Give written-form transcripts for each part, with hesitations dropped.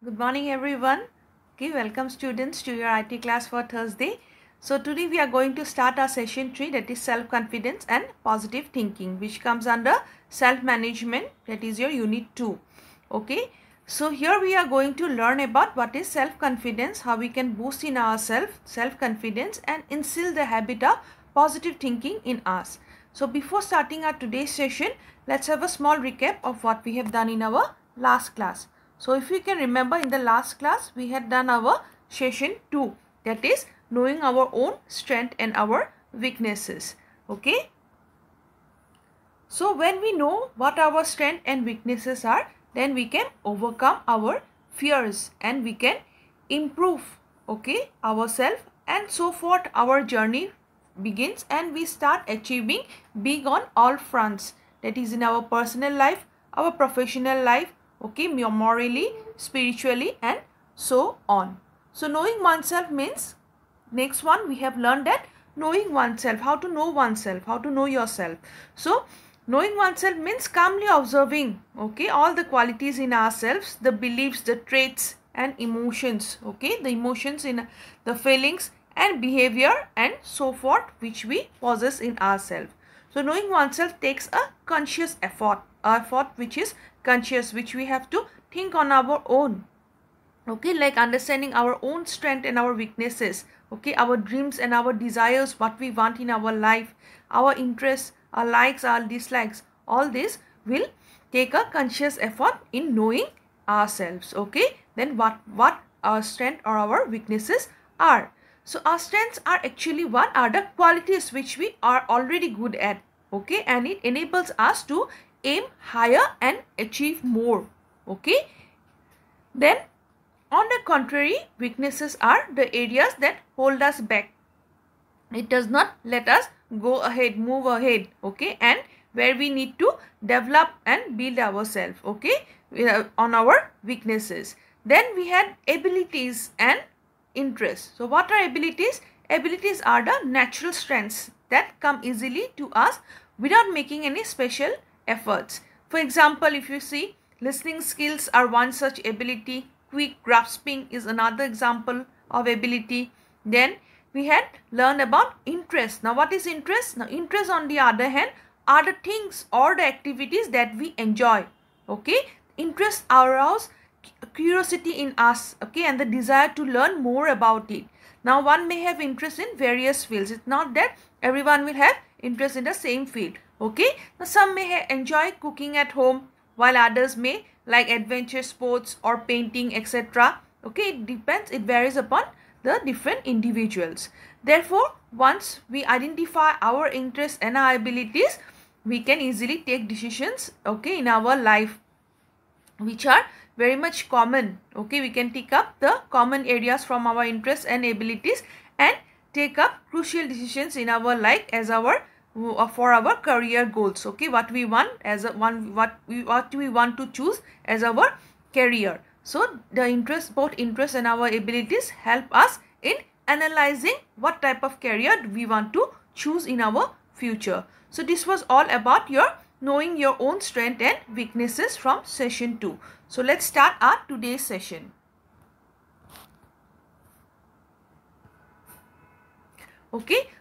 Good morning everyone. Okay, welcome students to your IT class for Thursday. So today we are going to start our session 3, that is self-confidence and positive thinking, which comes under self-management, that is your unit 2. Okay, so here we are going to learn about what is self-confidence, how we can boost in ourselves self-confidence and instill the habit of positive thinking in us. So before starting our today's session, let's have a small recap of what we have done in our last class. So if you can remember, in the last class we had done our session 2, that is knowing our own strength and our weaknesses. Okay. So when we know what our strength and weaknesses are, then we can overcome our fears and we can improve ourselves, and so forth our journey begins and we start achieving big on all fronts, that is in our personal life, our professional life, morally, spiritually and so on. So knowing oneself means, next one we have learned that knowing oneself, how to know oneself, how to know yourself. So knowing oneself means calmly observing all the qualities in ourselves, the beliefs, the traits and emotions, the emotions in the feelings and behavior and so forth which we possess in ourselves. So knowing oneself takes a conscious effort which is conscious, which we have to think on our own, like understanding our own strength and our weaknesses, our dreams and our desires, what we want in our life, our interests, our likes, our dislikes, all this will take a conscious effort in knowing ourselves. Then what our strength or our weaknesses are. So our strengths are actually what are the qualities which we are already good at, and it enables us to aim higher and achieve more. Then on the contrary, weaknesses are the areas that hold us back. It does not let us go ahead, move ahead, and where we need to develop and build ourselves, on our weaknesses. Then we had abilities and interests. So what are abilities? Abilities are the natural strengths that come easily to us without making any special efforts. For example, if you see, listening skills are one such ability. Quick grasping is another example of ability. Then we had learned about interest. Now what is interest? Now interest on the other hand are the things or the activities that we enjoy. Interest arouse curiosity in us, and the desire to learn more about it. Now one may have interest in various fields. It's not that everyone will have interest in the same field. Now some may enjoy cooking at home, while others may like adventure sports or painting, etc. It depends, it varies upon the different individuals. Therefore, once we identify our interests and our abilities, we can easily take decisions in our life which are very much common. We can take up the common areas from our interests and abilities and take up crucial decisions in our life as our for our career goals. What we want as what we want to choose as our career. So the both interest and our abilities help us in analyzing what type of career we want to choose in our future. So this was all about your knowing your own strength and weaknesses from session 2. So let's start our today's session.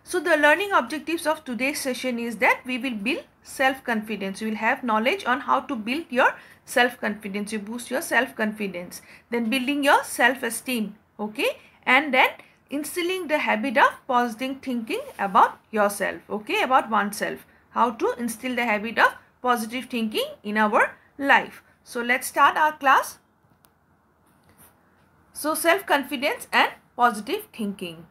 So the learning objectives of today's session is that we will build self-confidence. You will have knowledge on how to build your self-confidence. You boost your self-confidence. Then building your self-esteem. And then instilling the habit of positive thinking about yourself. About oneself. How to instill the habit of positive thinking in our life. So let's start our class. So self-confidence and positive thinking.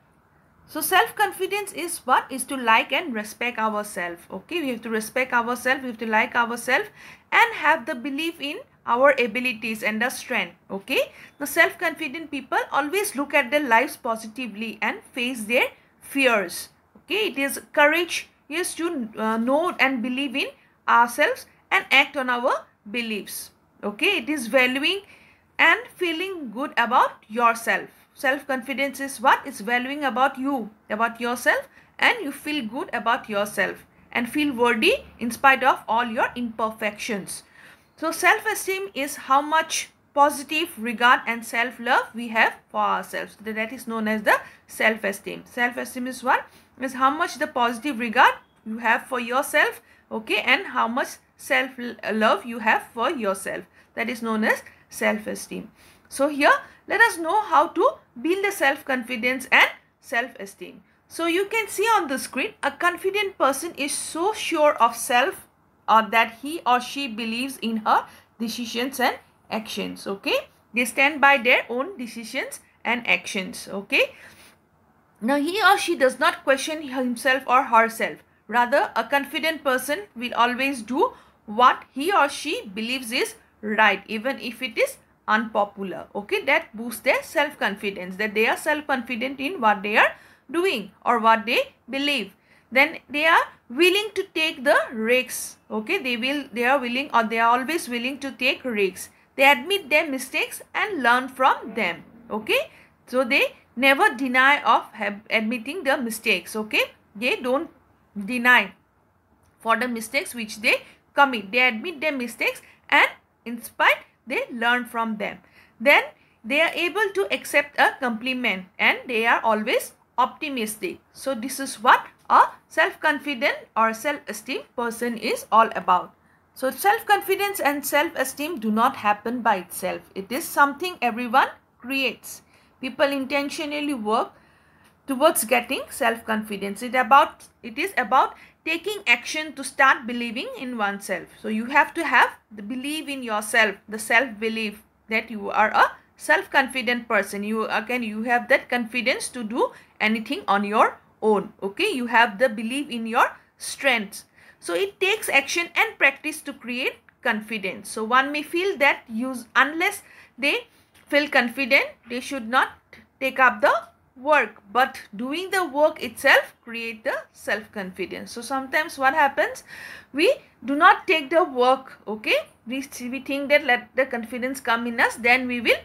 So self-confidence is what? Is to like and respect ourselves. We have to respect ourselves, we have to like ourselves and have the belief in our abilities and the strength. The self-confident people always look at their lives positively and face their fears. It is courage is to know and believe in ourselves and act on our beliefs. It is valuing and feeling good about yourself. Self-confidence is what? It's valuing about you, about yourself, and you feel good about yourself and feel worthy in spite of all your imperfections. So self-esteem is how much positive regard and self-love we have for ourselves. That is known as the self-esteem. Self-esteem is what? Is how much the positive regard you have for yourself, okay, and how much self-love you have for yourself. That is known as self-esteem. So here, let us know how to build the self-confidence and self-esteem. So you can see on the screen, a confident person is so sure of self or that he or she believes in her decisions and actions, okay. They stand by their own decisions and actions, okay. Now he or she does not question himself or herself. Rather, a confident person will always do what he or she believes is right, even if it is unpopular, okay. That boosts their self-confidence, that they are self-confident in what they are doing or what they believe. Then they are willing to take the risks, okay. They are always willing to take risks. They admit their mistakes and learn from them, okay. So they never deny of admitting the mistakes, okay. They don't deny for the mistakes which they commit. They admit their mistakes and in spite they learn from them. Then they are able to accept a compliment and they are always optimistic. So this is what a self-confident or self-esteem person is all about. So self-confidence and self-esteem do not happen by itself. It is something everyone creates. People intentionally work towards getting self-confidence. It is about taking action to start believing in oneself. So you have to have the belief in yourself, the self-belief that you are a self-confident person. You have that confidence to do anything on your own, okay. You have the belief in your strengths. So it takes action and practice to create confidence. So one may feel that unless they feel confident, they should not take up the work, but doing the work itself create the self-confidence. So sometimes what happens, we do not take the work, okay. We think that let the confidence come in us, then we will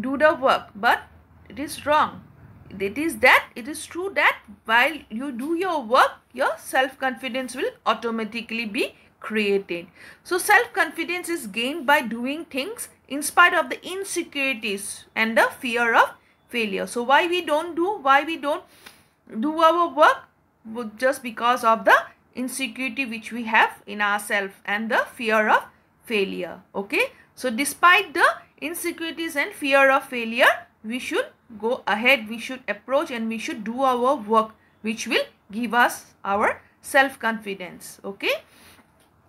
do the work, but it is wrong. It is true that while you do your work, your self-confidence will automatically be created. So self-confidence is gained by doing things in spite of the insecurities and the fear of failure. So why we don't do our work? Just because of the insecurity which we have in ourselves and the fear of failure, okay. So despite the insecurities and fear of failure, we should go ahead, we should approach and we should do our work, which will give us our self-confidence, okay.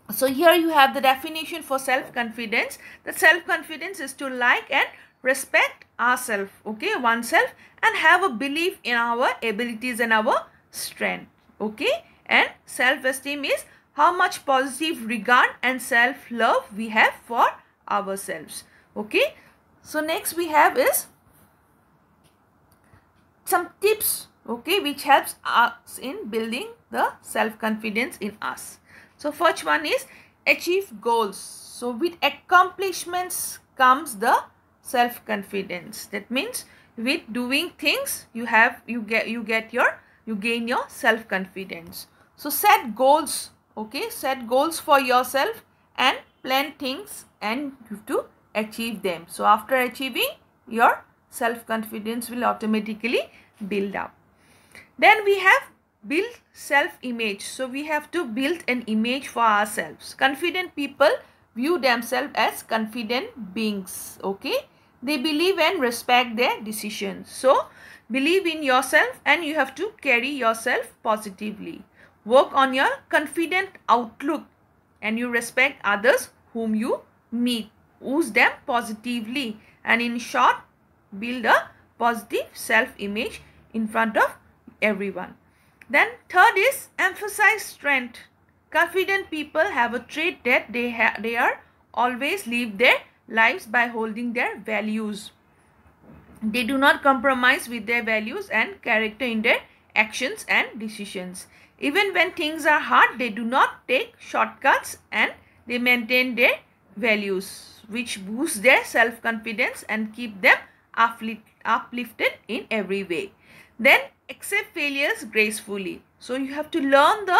So here you have the definition for self-confidence. The self-confidence is to like and respect ourselves, okay, oneself, and have a belief in our abilities and our strength, okay. And self-esteem is how much positive regard and self-love we have for ourselves, okay. So next we have is some tips, okay, which helps us in building the self-confidence in us. So first one is achieve goals. So with accomplishments comes the self-confidence. That means with doing things you gain your self-confidence. So set goals, okay, set goals for yourself and plan things and you have to achieve them. So after achieving, your self-confidence will automatically build up. Then we have build self-image. So we have to build an image for ourselves. Confident people view themselves as confident beings, okay. They believe and respect their decisions. So believe in yourself and you have to carry yourself positively. Work on your confident outlook and you respect others whom you meet. Use them positively and in short, build a positive self-image in front of everyone. Then third is emphasize strength. Confident people have a trait that they are always live their lives by holding their values. They do not compromise with their values and character in their actions and decisions. Even when things are hard, they do not take shortcuts and they maintain their values, which boosts their self-confidence and keep them uplifted in every way. Then accept failures gracefully. So you have to learn the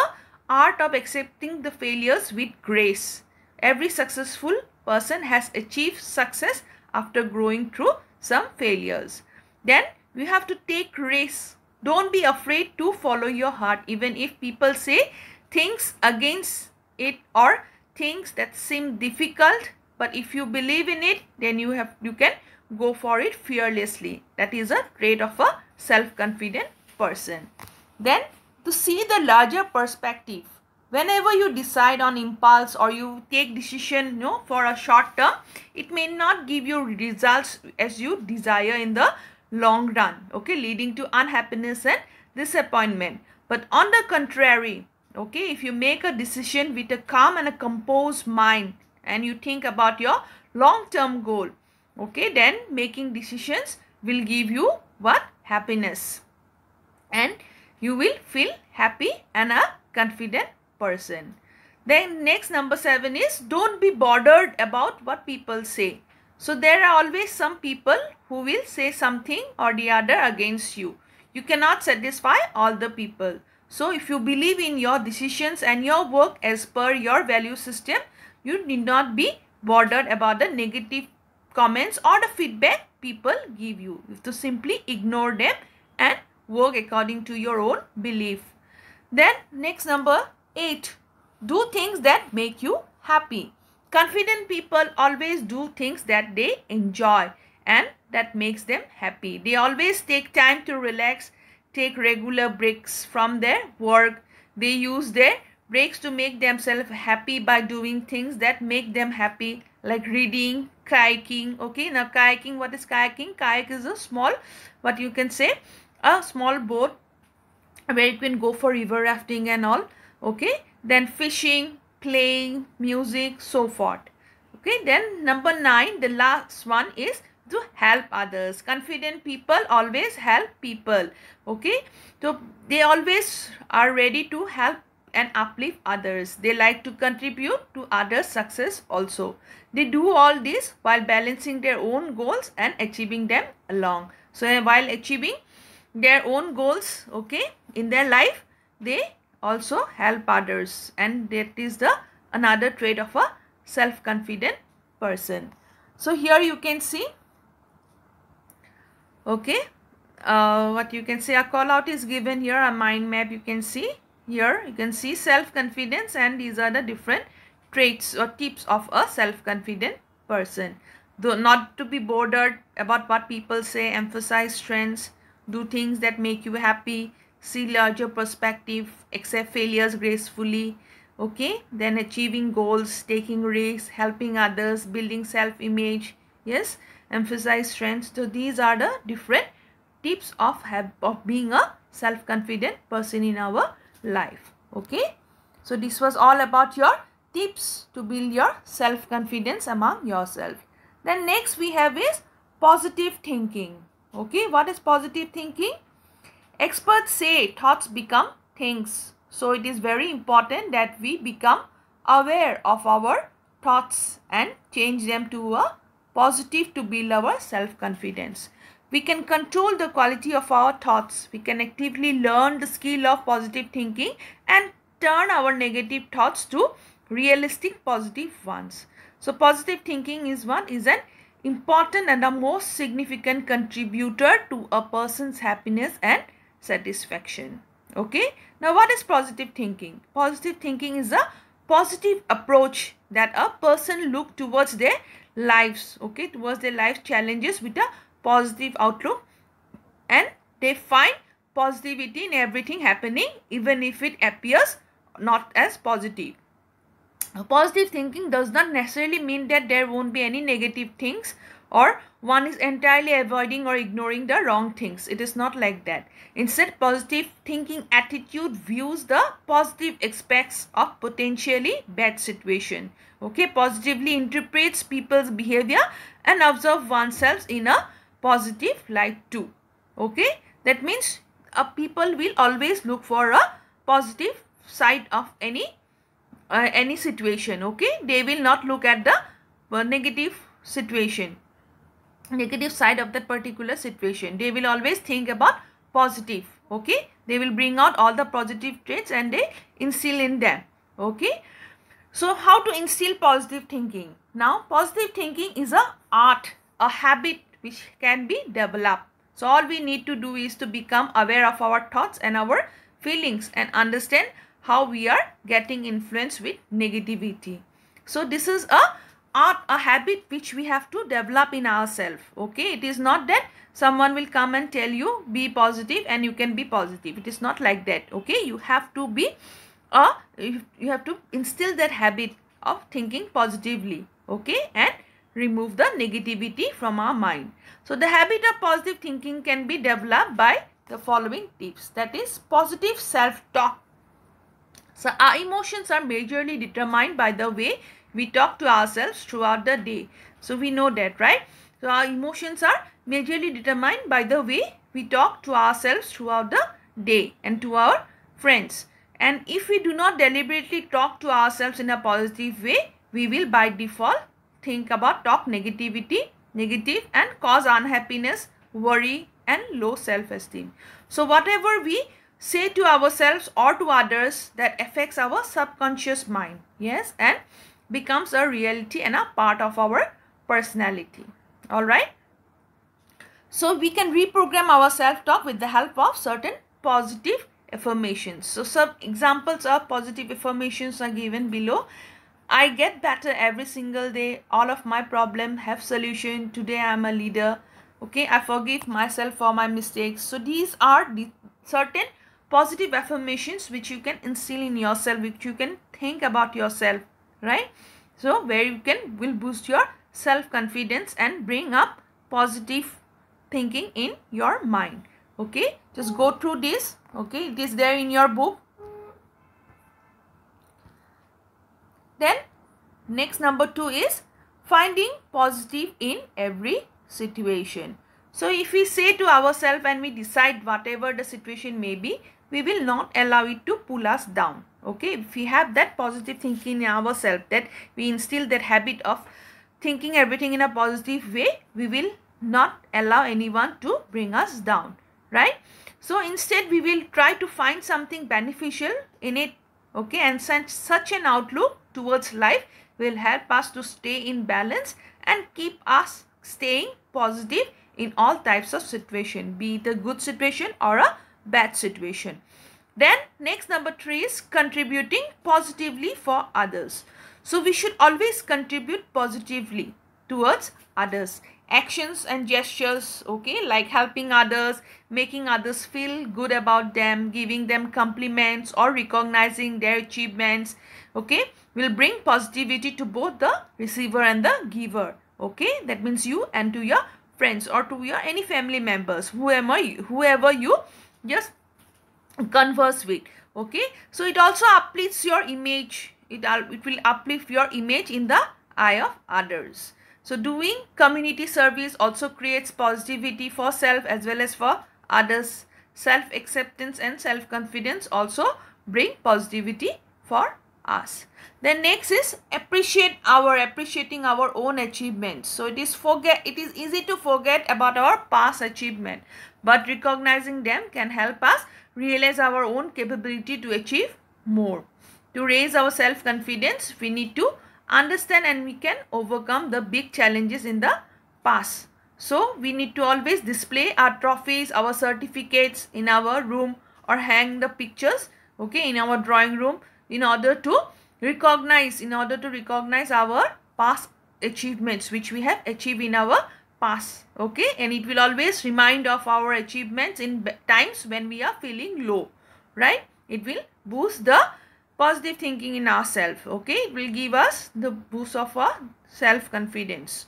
art of accepting the failures with grace. Every successful person has achieved success after growing through some failures. Then you have to take risks. Don't be afraid to follow your heart, even if people say things against it or things that seem difficult. But if you believe in it, then you can go for it fearlessly. That is a trait of a self-confident person. Then to see the larger perspective. Whenever you decide on impulse or you take decision for a short term, it may not give you results as you desire in the long run, okay, leading to unhappiness and disappointment. But on the contrary, okay, if you make a decision with a calm and a composed mind and you think about your long-term goal, okay, then making decisions will give you what? Happiness. And you will feel happy and a confident person. Then next, number 7 is don't be bothered about what people say. So there are always some people who will say something or the other against you. You cannot satisfy all the people. So if you believe in your decisions and your work as per your value system, you need not be bothered about the negative comments or the feedback people give you. You have to simply ignore them and work according to your own belief. Then next, number 8, do things that make you happy. Confident people always do things that they enjoy and that makes them happy. They always take time to relax, take regular breaks from their work. They use their breaks to make themselves happy by doing things that make them happy, like reading, kayaking. Okay, now kayaking, what is kayaking? Kayak is a small, what you can say, a small boat where you can go for river rafting and all. Okay, then fishing, playing music, so forth. Okay, then number 9, the last one is to help others. Confident people always help people. Okay, so they always are ready to help and uplift others. They like to contribute to others' success also. They do all this while balancing their own goals and achieving them along. So while achieving their own goals, okay, in their life, they also help others, and that is the another trait of a self-confident person. So here you can see, okay, what you can say, a call out is given here, a mind map you can see here. You can see self-confidence, and these are the different traits or tips of a self-confident person. Though not to be bothered about what people say, emphasize strengths, do things that make you happy, see larger perspective, accept failures gracefully, okay, then achieving goals, taking risks, helping others, building self-image, yes, emphasize strengths. So these are the different tips of being a self-confident person in our life. Okay, so this was all about your tips to build your self-confidence among yourself. Then next we have is positive thinking. Okay, what is positive thinking? Experts say thoughts become things. So it is very important that we become aware of our thoughts and change them to a positive to build our self-confidence. We can control the quality of our thoughts. We can actively learn the skill of positive thinking and turn our negative thoughts to realistic positive ones. So positive thinking is an important and a most significant contributor to a person's happiness and satisfaction. Okay, now what is positive thinking? Positive thinking is a positive approach that a person look towards their lives, okay, towards their life challenges with a positive outlook, and they find positivity in everything happening even if it appears not as positive. Positive thinking does not necessarily mean that there won't be any negative things or one is entirely avoiding or ignoring the wrong things. It is not like that. Instead, positive thinking attitude views the positive aspects of potentially bad situation. Okay, positively interprets people's behavior and observe oneself in a positive light too. Okay, that means people will always look for a positive side of any situation. Okay, they will not look at the negative situation, negative side of that particular situation. They will always think about positive. Okay, they will bring out all the positive traits and they instill in them. Okay, so how to instill positive thinking? Now positive thinking is a art a habit which can be developed. So all we need to do is to become aware of our thoughts and our feelings and understand how we are getting influenced with negativity. So this is a habit which we have to develop in ourselves. Okay, it is not that someone will come and tell you be positive and you can be positive. It is not like that. Okay, you have to be you have to instill that habit of thinking positively. Okay, and remove the negativity from our mind. So the habit of positive thinking can be developed by the following tips. That is positive self-talk. So our emotions are majorly determined by the way we talk to ourselves throughout the day. So we know that, right? So our emotions are majorly determined by the way we talk to ourselves throughout the day and to our friends. And if we do not deliberately talk to ourselves in a positive way, we will by default talk negative and cause unhappiness, worry and low self-esteem. So whatever we say to ourselves or to others, that affects our subconscious mind, yes, and becomes a reality and a part of our personality. All right. So we can reprogram our self-talk with the help of certain positive affirmations. So some examples of positive affirmations are given below. I get better every single day. All of my problems have solution. Today I am a leader. Okay, I forgive myself for my mistakes. So these are the certain positive affirmations which you can instill in yourself, which you can think about yourself, right? So where you will boost your self-confidence and bring up positive thinking in your mind. Okay, just go through this. Okay, it is there in your book. Then next, number 2 is finding positive in every situation. So if we say to ourselves and we decide whatever the situation may be, we will not allow it to pull us down. Okay, if we have that positive thinking in ourselves, that we instill that habit of thinking everything in a positive way, we will not allow anyone to bring us down, right? So instead we will try to find something beneficial in it. Okay, and such an outlook towards life will help us to stay in balance and keep us staying positive in all types of situation, be it a good situation or a bad situation. Then next, number 3 is contributing positively for others. So we should always contribute positively towards others. Actions and gestures, okay, like helping others, making others feel good about them, giving them compliments or recognizing their achievements, okay, will bring positivity to both the receiver and the giver. Okay, that means you and to your friends or to your any family members, whoever you just converse with. Okay, so it also uplifts your image. It will uplift your image in the eye of others. So doing community service also creates positivity for self as well as for others. Self-acceptance and self-confidence also bring positivity for us. Then next is appreciating our own achievements. So it is easy to forget about our past achievement, but recognizing them can help us realize our own capability to achieve more. To raise our self-confidence, we need to understand and we can overcome the big challenges in the past. So we need to always display our trophies, our certificates in our room or hang the pictures, okay, in our drawing room in order to recognize our past achievements which we have achieved in our past. Okay, and it will always remind of our achievements in times when we are feeling low, right? It will boost the positive thinking in ourselves. Okay, it will give us the boost of our self-confidence.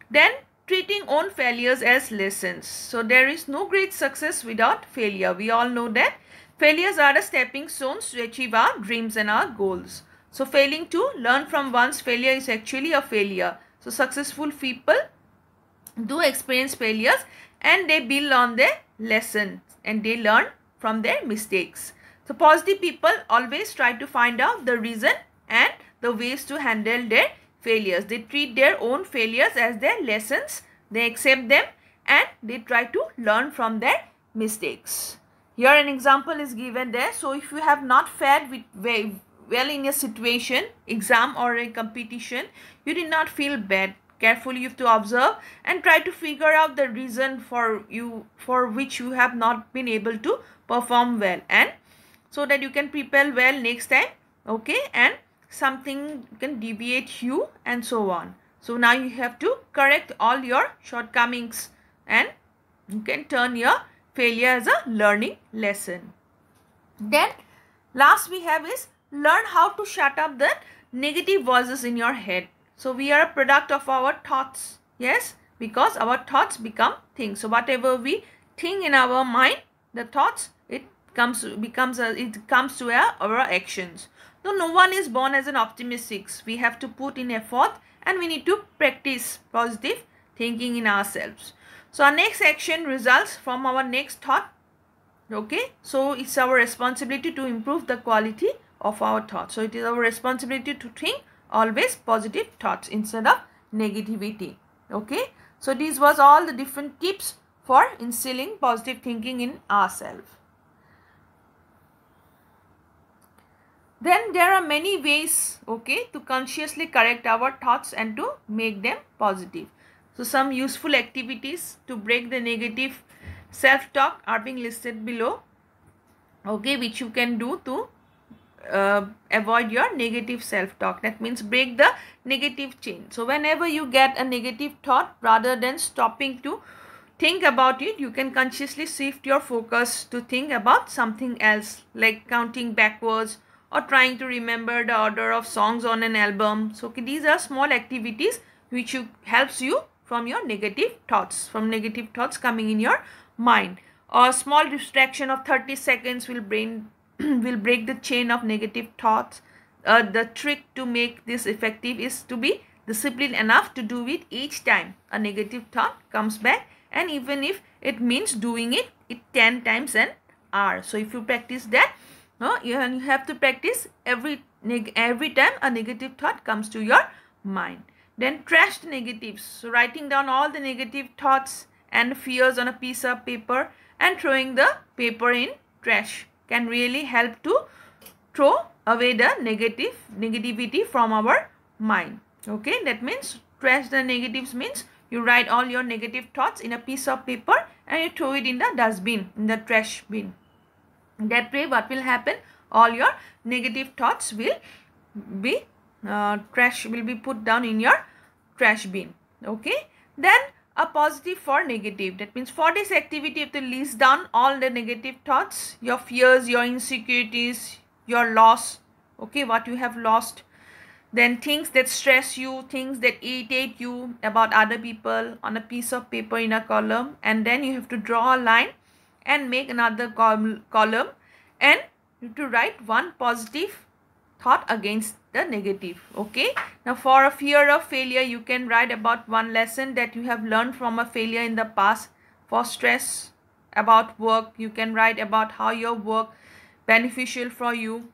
Then treating own failures as lessons. So there is no great success without failure. We all know that failures are the stepping stones to achieve our dreams and our goals. So failing to learn from one's failure is actually a failure. So successful people do experience failures and they build on their lessons and they learn from their mistakes. So positive people always try to find out the reason and the ways to handle their failures. They treat their own failures as their lessons. They accept them and they try to learn from their mistakes. Here an example is given there. So if you have not fared well in a situation, exam or a competition, you did not feel bad. carefully you have to observe and try to figure out the reason for which you have not been able to perform well, and so that you can prepare well next time, okay, and something can deviate you and so on. So now you have to correct all your shortcomings and you can turn your failure as a learning lesson. Then last we have is learn how to shut up the negative voices in your head. So we are a product of our thoughts, yes, because our thoughts become things. So whatever we think in our mind, the thoughts, it comes to our actions. So no one is born as an optimistic. We have to put in effort and we need to practice positive thinking in ourselves. So our next action results from our next thought. Okay, so it's our responsibility to improve the quality of our thoughts. So it is our responsibility to think always positive thoughts instead of negativity. Okay, so these was all the different tips for instilling positive thinking in ourselves. Then there are many ways, okay, to consciously correct our thoughts and to make them positive. So some useful activities to break the negative self-talk are being listed below, okay, which you can do to avoid your negative self-talk. That means break the negative chain. So whenever you get a negative thought, rather than stopping to think about it, you can consciously shift your focus to think about something else, like counting backwards or trying to remember the order of songs on an album. So these are small activities which helps you from your negative thoughts, coming in your mind. A small distraction of 30 seconds will break the chain of negative thoughts. The trick to make this effective is to be disciplined enough to do it each time a negative thought comes back, and even if it means doing it 10 times an hour. So if you practice that, you have to practice every time a negative thought comes to your mind. Then trash the negatives. So writing down all the negative thoughts and fears on a piece of paper and throwing the paper in trash can really help to throw away the negativity from our mind. Okay, that means trash the negatives means you write all your negative thoughts in a piece of paper and you throw it in the dustbin, in the trash bin. That way what will happen, all your negative thoughts will be put down in your trash bin. Okay, then a positive for negative. That means for this activity you have to list down all the negative thoughts, your fears, your insecurities, your loss, okay, what you have lost. Then things that stress you, things that irritate you about other people on a piece of paper in a column, and then you have to draw a line and make another column and you have to write one positive thought against the negative. Okay, now for a fear of failure, you can write about one lesson that you have learned from a failure in the past. For stress about work, you can write about how your work beneficial for you.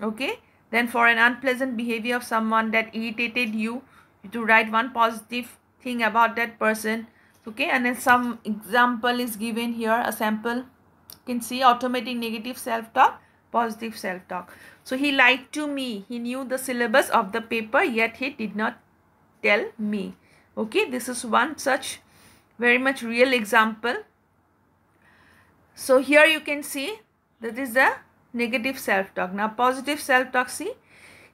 Okay, then for an unpleasant behavior of someone that irritated you, you to write one positive thing about that person. Okay, and then some example is given here, a sample. You can see automatic negative self-talk, positive self-talk. So he lied to me. He knew the syllabus of the paper, yet he did not tell me. Okay, this is one such very much real example. So here you can see that is the negative self-talk. Now positive self-talk, see,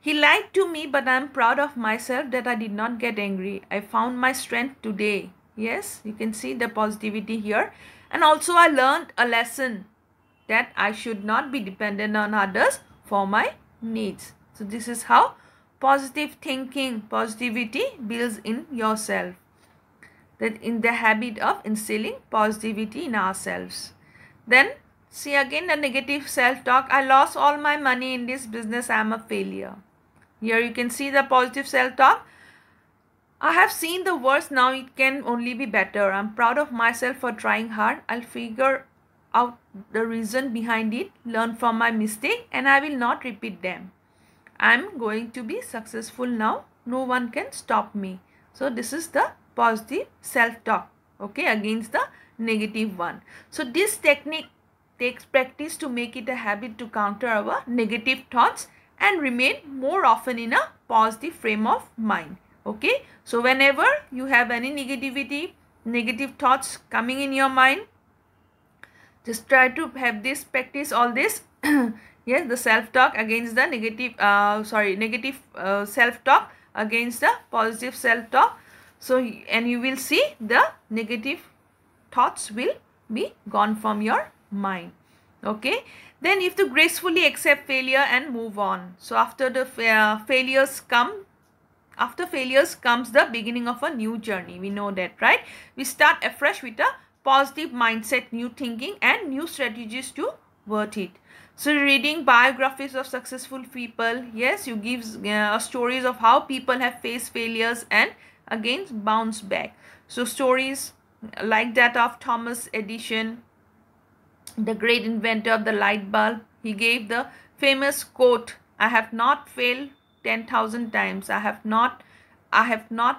he lied to me, but I am proud of myself that I did not get angry. I found my strength today. Yes, you can see the positivity here. And also I learned a lesson that I should not be dependent on others for my needs. So this is how positive thinking, positivity builds in yourself. That in the habit of instilling positivity in ourselves. Then see again the negative self-talk. I lost all my money in this business. I am a failure. Here you can see the positive self-talk. I have seen the worst, now it can only be better. I'm proud of myself for trying hard. I'll figure out the reason behind it, learn from my mistake, and I will not repeat them. I'm going to be successful now. No one can stop me. So this is the positive self-talk, okay, against the negative one. So this technique takes practice to make it a habit to counter our negative thoughts and remain more often in a positive frame of mind. Okay, so whenever you have any negative thoughts coming in your mind, just try to have this, practice all this. Yes, the self talk against the negative self talk against the positive self talk. So, and you will see the negative thoughts will be gone from your mind. Okay, then you have to gracefully accept failure and move on. So after the failures comes the beginning of a new journey. We know that, right? We start afresh with a positive mindset, new thinking, and new strategies to worth it. So reading biographies of successful people, yes, you give stories of how people have faced failures and again bounce back. So stories like that of Thomas Edison, the great inventor of the light bulb. He gave the famous quote, "I have not failed 10,000 times. I have not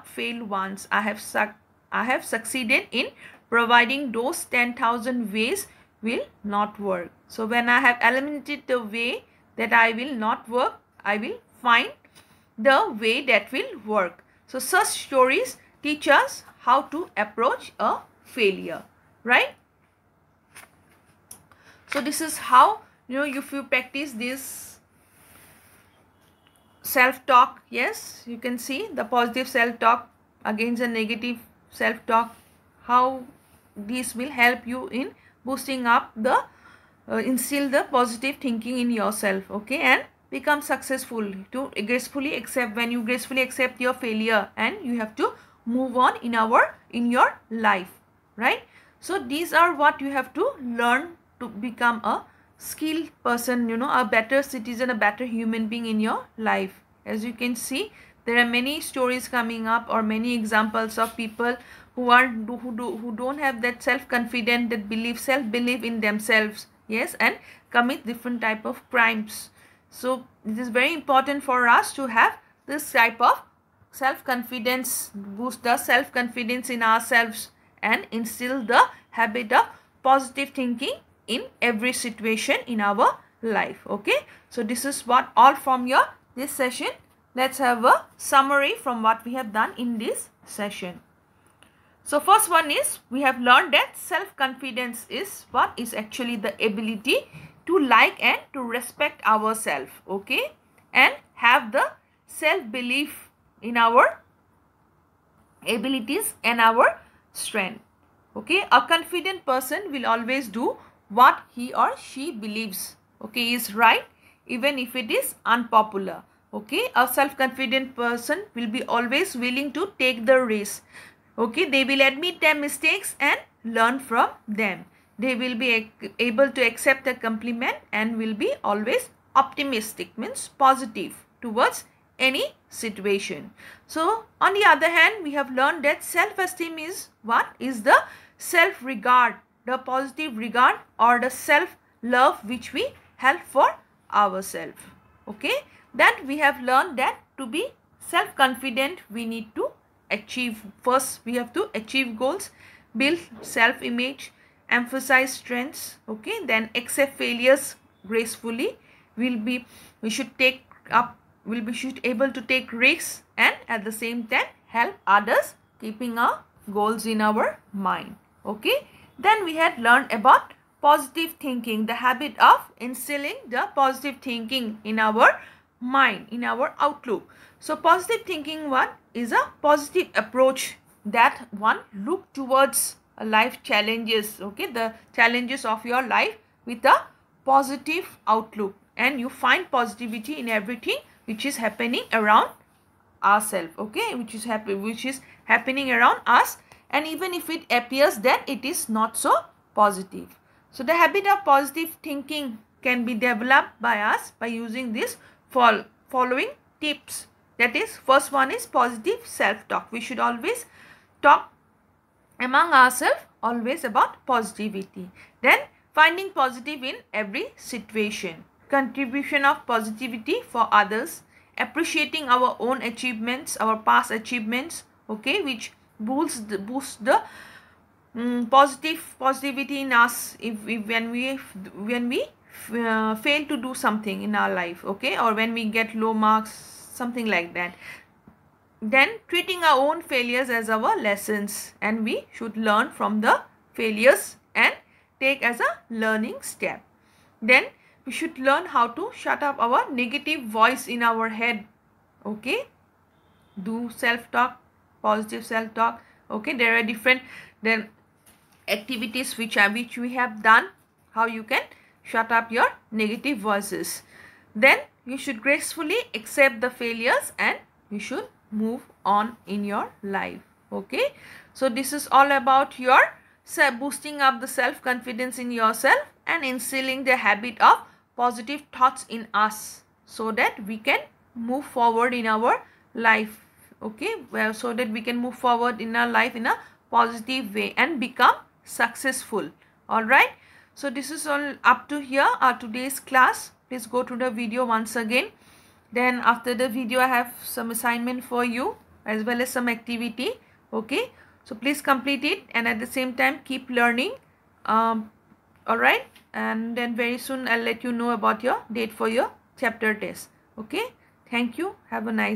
failed once. I have succeeded in providing those 10,000 ways will not work. So when I have eliminated the way that I will not work, I will find the way that will work." So such stories teach us how to approach a failure, right? So this is how, if you practice this self-talk, yes, you can see the positive self-talk against the negative self-talk, how this will help you in boosting up the instill the positive thinking in yourself. Okay, and become successful. To gracefully accept, when you gracefully accept your failure, and you have to move on in your life, right? So these are what you have to learn to become a skilled person, a better citizen, a better human being in your life. As you can see, there are many stories coming up, or many examples of people who don't have that self-confidence, that self-belief in themselves, yes, and commit different type of crimes. So it is very important for us to have this type of self-confidence, boost the self-confidence in ourselves, and instill the habit of positive thinking in every situation in our life. Okay, so this is what all from this session. Let's have a summary from what we have done in this session. So first one is, we have learned that self-confidence is what is actually the ability to like and to respect ourselves, okay, and have the self-belief in our abilities and our strength. Okay, a confident person will always do what he or she believes, okay, is right, even if it is unpopular. Okay, a self-confident person will be always willing to take the risk. Okay, they will admit their mistakes and learn from them. They will be able to accept a compliment and will be always optimistic, means positive towards any situation. So on the other hand, we have learned that self-esteem is what is the self-regard, the positive regard, or the self-love which we have for ourselves. Okay, that we have learned that to be self-confident, we need to achieve, first we have to achieve goals, build self-image, emphasize strengths, okay, then accept failures gracefully, we should able to take risks, and at the same time help others, keeping our goals in our mind. Okay, then we had learned about positive thinking, the habit of instilling the positive thinking in our mind, in our outlook. So positive thinking, what is a positive approach that one look towards life challenges, okay, the challenges of your life with a positive outlook, and you find positivity in everything which is happening around ourselves, okay, which is happening around us, and even if it appears that it is not so positive. So the habit of positive thinking can be developed by us by using this following tips. That is, first one is positive self-talk. We should always talk among ourselves always about positivity. Then finding positive in every situation. Contribution of positivity for others. Appreciating our own achievements, our past achievements, okay, which boosts the positivity in us when we fail to do something in our life, okay, or when we get low marks, something like that. then treating our own failures as our lessons, and we should learn from the failures and take as a learning step. Then we should learn how to shut up our negative voice in our head. Okay, do self-talk, positive self-talk. Okay, there are different then activities which we have done, how you can shut up your negative voices. Then you should gracefully accept the failures and you should move on in your life. Okay, so this is all about your boosting up the self-confidence in yourself and instilling the habit of positive thoughts in us, so that we can move forward in our life. Okay, well, so that we can move forward in our life in a positive way and become successful. All right, so this is all up to here today's class. Please go to the video once again. Then after the video I have some assignment for you as well as some activity. Okay, so please complete it and at the same time keep learning. All right, and then very soon I'll let you know about your date for your chapter test. Okay, thank you, have a nice